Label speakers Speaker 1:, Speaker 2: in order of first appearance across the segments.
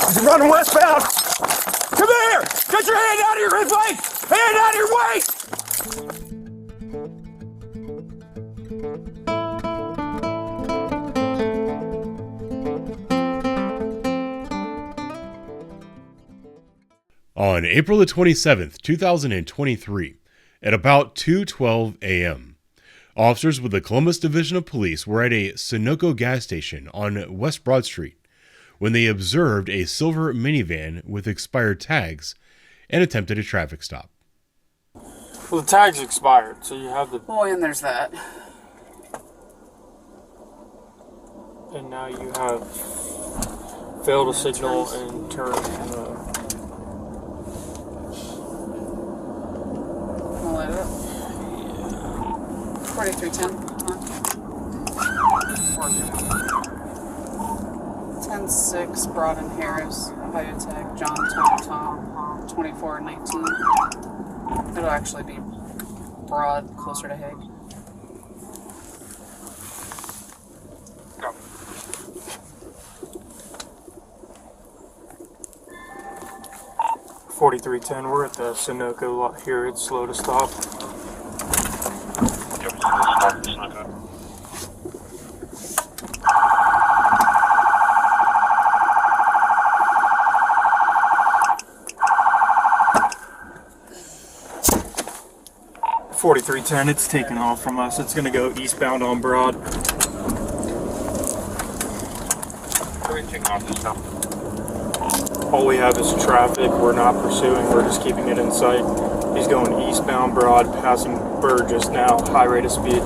Speaker 1: He's running westbound. Come here! Get your hand out of your waist! Hand out of your waist!
Speaker 2: On April the 27th, 2023, at about 2:12 a.m., officers with the Columbus Division of Police were at a Sunoco gas station on West Broad Street when they observed a silver minivan with expired tags and attempted a traffic stop.
Speaker 3: Well, the tag's expired, so you have the...
Speaker 4: Oh, and there's that.
Speaker 3: And now you have failed to signal and turn...
Speaker 4: 4310. 10-6, Broad and Harris, Ohio Tech, John Tom, 2419. It'll actually be Broad, closer to Hague.
Speaker 3: Go. .4310, we're at the Sunoco lot here. It's slow to stop. Sunoco. 4310, it's taking off from us. It's going to go eastbound on Broad. All we have is traffic. We're not pursuing. We're just keeping it in sight. He's going eastbound Broad, passing Burgess now, high rate of speed.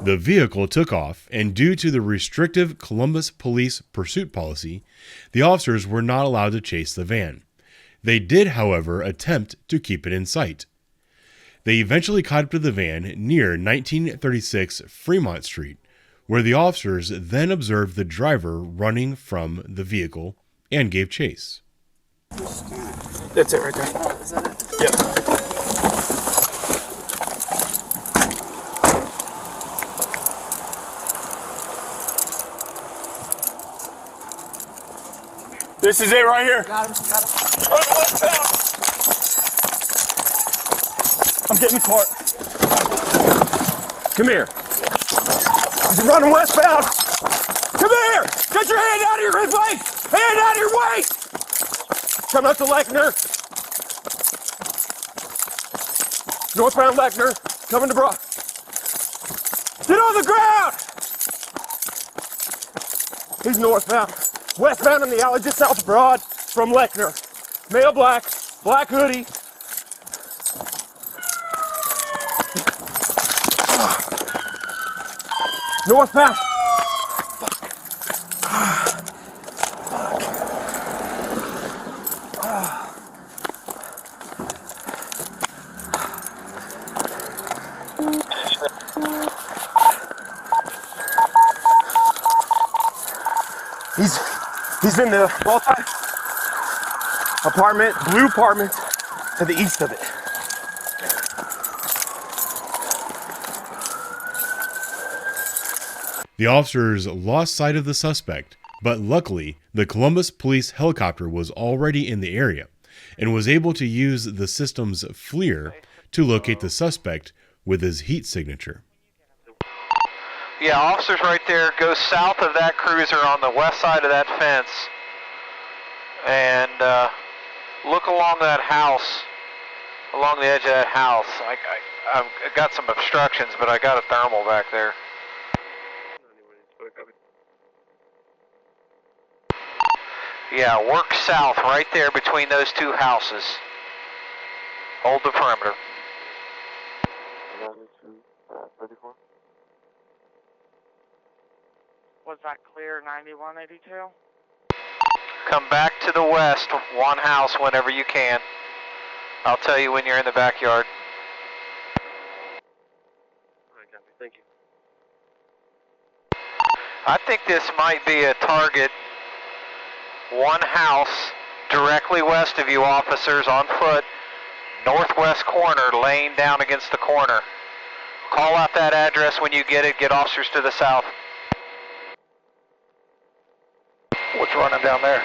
Speaker 2: The vehicle took off, and due to the restrictive Columbus Police pursuit policy, the officers were not allowed to chase the van. They did, however, attempt to keep it in sight. They eventually caught up to the van near 1936 Fremont Street, where the officers then observed the driver running from the vehicle and gave chase.
Speaker 3: That's it right there.
Speaker 4: Oh, is that it?
Speaker 3: Yep. This is it right here.
Speaker 4: Got him, got him.
Speaker 1: I'm getting the cart. Come here. He's running westbound. Come here! Get your hand out of your waist! Hand out of your waist! Coming up to Lechner. Northbound Lechner. Coming to Broad. Get on the ground! He's northbound. Westbound in the alley just south of Broad from Lechner. Male black, black hoodie. Northbound. He's in the multi-apartment, blue apartment to the east of it.
Speaker 2: The officers lost sight of the suspect, but luckily, the Columbus Police helicopter was already in the area and was able to use the system's FLIR to locate the suspect with his heat signature.
Speaker 5: Yeah, officers right there. Go south of that cruiser on the west side of that fence and look along that house, along the edge of that house. I've got some obstructions, but I got a thermal back there. Yeah, work south right there between those two houses. Hold the perimeter.
Speaker 6: Was that clear, 9182?
Speaker 5: Come back to the west, one house whenever you can. I'll tell you when you're in the backyard.
Speaker 6: Alright, copy. Thank you.
Speaker 5: I think this might be a target. One house directly west of you, officers, on foot, northwest corner, laying down against the corner. Call out that address when you get it. Get officers to the south. What's running down there?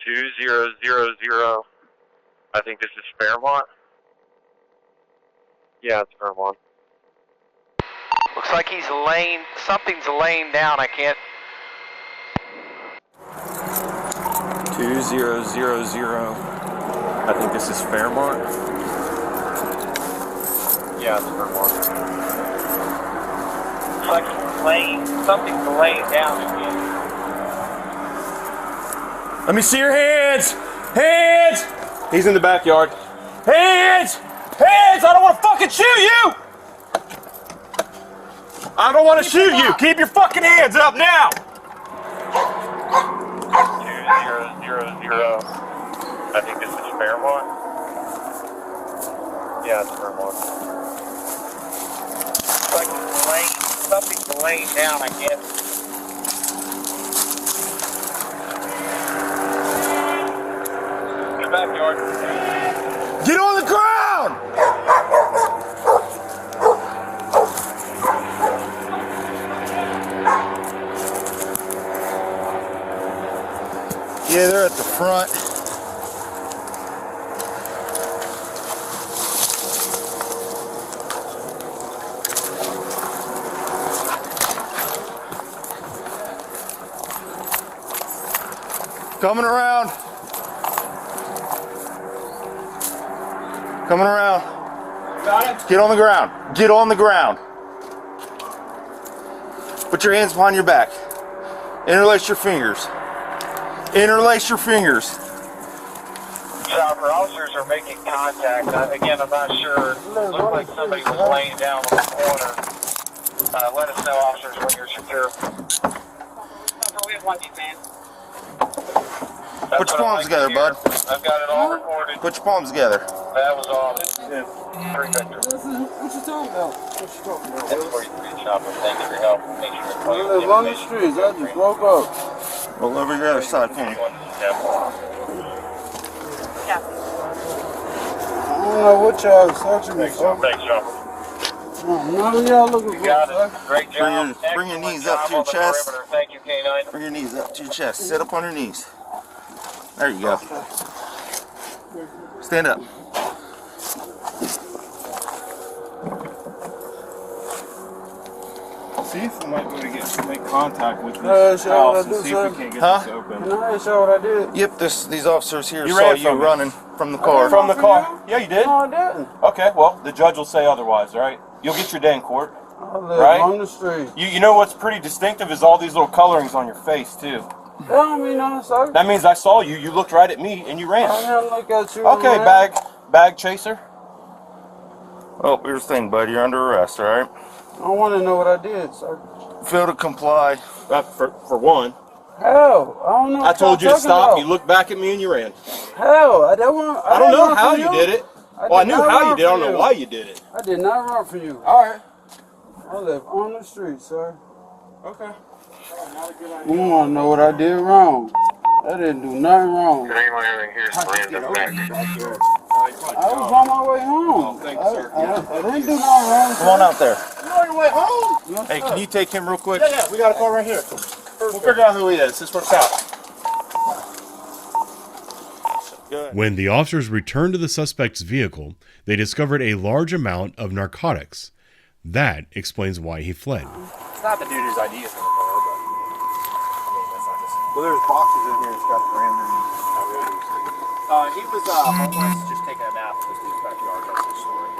Speaker 6: 2000. I think this is Fairmont. Yeah, it's Fairmont.
Speaker 5: Looks like he's laying, something's laying down. I can't.
Speaker 1: 2000. I think this is Fairmont.
Speaker 6: Yeah, it's Fairmont.
Speaker 5: Looks like he's laying, something's laying down again.
Speaker 1: Let me see your hands! Hands! He's in the backyard. Hands! Hands! I don't want to fucking shoot you! I don't want to shoot you! Keep your fucking hands up now!
Speaker 6: 2000. I think this is Fairmont. Yeah, it's Fairmont.
Speaker 5: Looks like he's laying, something's laying down. I can't.
Speaker 6: Backyard.
Speaker 1: Get on the ground! Yeah, they're at the front. Coming around. Coming around.
Speaker 3: Got it?
Speaker 1: Get on the ground. Get on the ground. Put your hands behind your back. Interlace your fingers. Interlace your fingers.
Speaker 5: Chopper, officers are making contact. Again, I'm not sure. Looks like somebody was laying down on the corner. Let us know, officers, when you're secure. We have one detained.
Speaker 1: Put your palms together, bud.
Speaker 5: I've got it all recorded.
Speaker 1: Put your palms together.
Speaker 5: That was all. Three Victor.
Speaker 7: What you talking about? What you talking about?
Speaker 5: That's 43 Chopper. Thank you for your help. Make sure
Speaker 7: I live on the streets. I just woke up.
Speaker 1: Roll over your other side for me.
Speaker 7: I don't know what y'all searching me for.
Speaker 5: Thanks, Chopper.
Speaker 7: None of y'all looking for,
Speaker 5: Got
Speaker 7: sir.
Speaker 5: it. Great job.
Speaker 1: Bring your knees
Speaker 5: Excellent
Speaker 1: up to your
Speaker 5: job on the
Speaker 1: chest.
Speaker 5: perimeter. Thank you, K9.
Speaker 1: Bring your knees up to your chest. Sit up on your knees. There you go. Stand up.
Speaker 3: See if we might be able to make contact with
Speaker 7: Yeah,
Speaker 3: this
Speaker 7: sure,
Speaker 3: house
Speaker 7: I
Speaker 3: and
Speaker 7: do,
Speaker 3: see
Speaker 7: sir.
Speaker 3: if we can't get
Speaker 1: Huh?
Speaker 3: this open.
Speaker 7: Can I show what I did?
Speaker 1: Yep, these officers here
Speaker 3: You
Speaker 1: saw
Speaker 3: ran
Speaker 1: you
Speaker 3: from it.
Speaker 1: running from the car.
Speaker 3: From the car. Yeah, you did.
Speaker 7: No, I didn't.
Speaker 3: Okay, well, the judge will say otherwise, all right? You'll get your day in court.
Speaker 7: I live
Speaker 3: Right?
Speaker 7: on the street.
Speaker 3: You know what's pretty distinctive is all these little colorings on your face, too.
Speaker 7: That don't mean nothing, sir.
Speaker 3: That means I saw you, you looked right at me, and you
Speaker 7: I
Speaker 3: ran.
Speaker 7: didn't look at you.
Speaker 3: Okay,
Speaker 7: man.
Speaker 3: bag chaser.
Speaker 1: Well, here's the thing, bud. You're under arrest, all right?
Speaker 7: I want to know what I did, sir.
Speaker 1: Fail to comply.
Speaker 3: For one.
Speaker 7: Hell, I don't know.
Speaker 3: I
Speaker 7: What
Speaker 3: told you
Speaker 7: y'all
Speaker 3: to stop,
Speaker 7: talking
Speaker 3: you looked back at me, and you ran.
Speaker 7: about. Hell, I don't want.
Speaker 3: I don't
Speaker 7: didn't
Speaker 3: know
Speaker 7: run
Speaker 3: how
Speaker 7: from
Speaker 3: you did it. Well, I
Speaker 7: did
Speaker 3: knew
Speaker 7: not
Speaker 3: how
Speaker 7: run
Speaker 3: you did, I don't
Speaker 7: from
Speaker 3: know
Speaker 7: you.
Speaker 3: why you did it.
Speaker 7: I did not run for you.
Speaker 3: All right.
Speaker 7: I live on the street, sir.
Speaker 3: Okay.
Speaker 7: You want to know what I did wrong? I didn't do nothing wrong.
Speaker 6: Anyone having here is random back.
Speaker 7: I was on my way home.
Speaker 3: thank you, sir.
Speaker 7: I didn't do nothing wrong.
Speaker 1: Come on out there.
Speaker 3: You on your way home?
Speaker 7: Yes,
Speaker 1: Hey,
Speaker 7: sir.
Speaker 1: can you take him real quick?
Speaker 3: Yeah, we got a car right here. We'll figure out who he is. This works out.
Speaker 1: Good.
Speaker 2: When the officers returned to the suspect's vehicle, they discovered a large amount of narcotics. That explains why he fled.
Speaker 3: It's not the dude whose ID is in the car, but I mean, that's not just.
Speaker 8: Well, there's boxes in here. It's got brand new.
Speaker 3: He was homeless, just taking a nap in this dude's backyard. That's his story.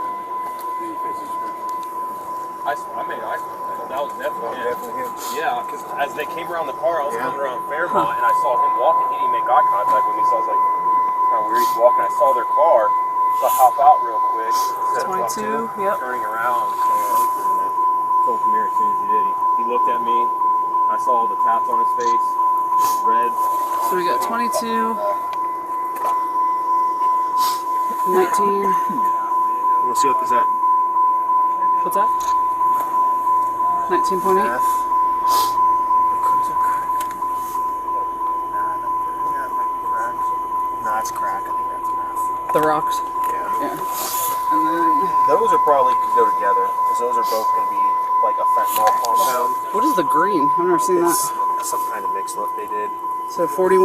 Speaker 3: That was definitely him. Yeah, because as they came around the car, I was coming around Fairmont, and I saw him walking. He didn't make eye contact with me, so I was like, kind of weird. He's walking. I saw their car, so I hop out real quick.
Speaker 4: 22, yep.
Speaker 3: Turning around, told him here as soon as he did. He looked at me. I saw all the taps on his face, red.
Speaker 4: So we got 22, 19.
Speaker 1: We'll see what this at.
Speaker 4: What's that? 19.8.
Speaker 8: Nah, it's crack. I think that's meth.
Speaker 4: The rocks.
Speaker 8: Yeah.
Speaker 4: Yeah. And then,
Speaker 8: Those are probably could go together because those are both going to be like a fentanyl compound.
Speaker 4: what is the green? I've never seen that.
Speaker 8: It's some kind of mix what they did.
Speaker 4: So 41.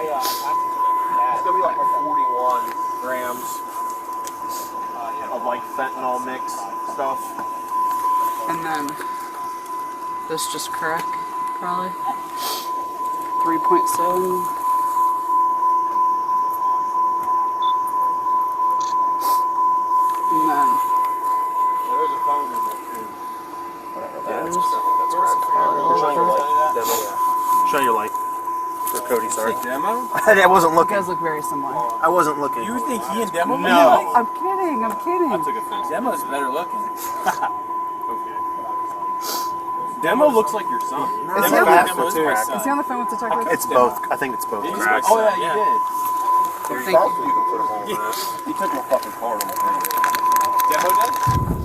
Speaker 3: It's gonna be like 41 grams of like fentanyl mix stuff.
Speaker 4: And then this just crack, probably 3.7. And then
Speaker 3: There's a phone in there too. Whatever that is.
Speaker 8: That's right.
Speaker 3: Show your light.
Speaker 8: For Cody, sorry.
Speaker 3: Demo?
Speaker 8: I wasn't
Speaker 4: you
Speaker 8: looking.
Speaker 4: guys look very similar.
Speaker 8: I wasn't looking.
Speaker 9: You think he and Demo?
Speaker 3: No.
Speaker 4: I'm kidding. I'm kidding.
Speaker 3: I took offense.
Speaker 9: Demo's better looking.
Speaker 3: Okay. Demo looks like your son.
Speaker 4: Is he
Speaker 8: Demo
Speaker 4: on
Speaker 8: Demo's
Speaker 4: the,
Speaker 8: my
Speaker 4: is he on the phone with Detective?
Speaker 8: It's both. I think it's both.
Speaker 3: Oh yeah, you did.
Speaker 4: Thank you.
Speaker 3: He took my fucking card on my thing. Demo did?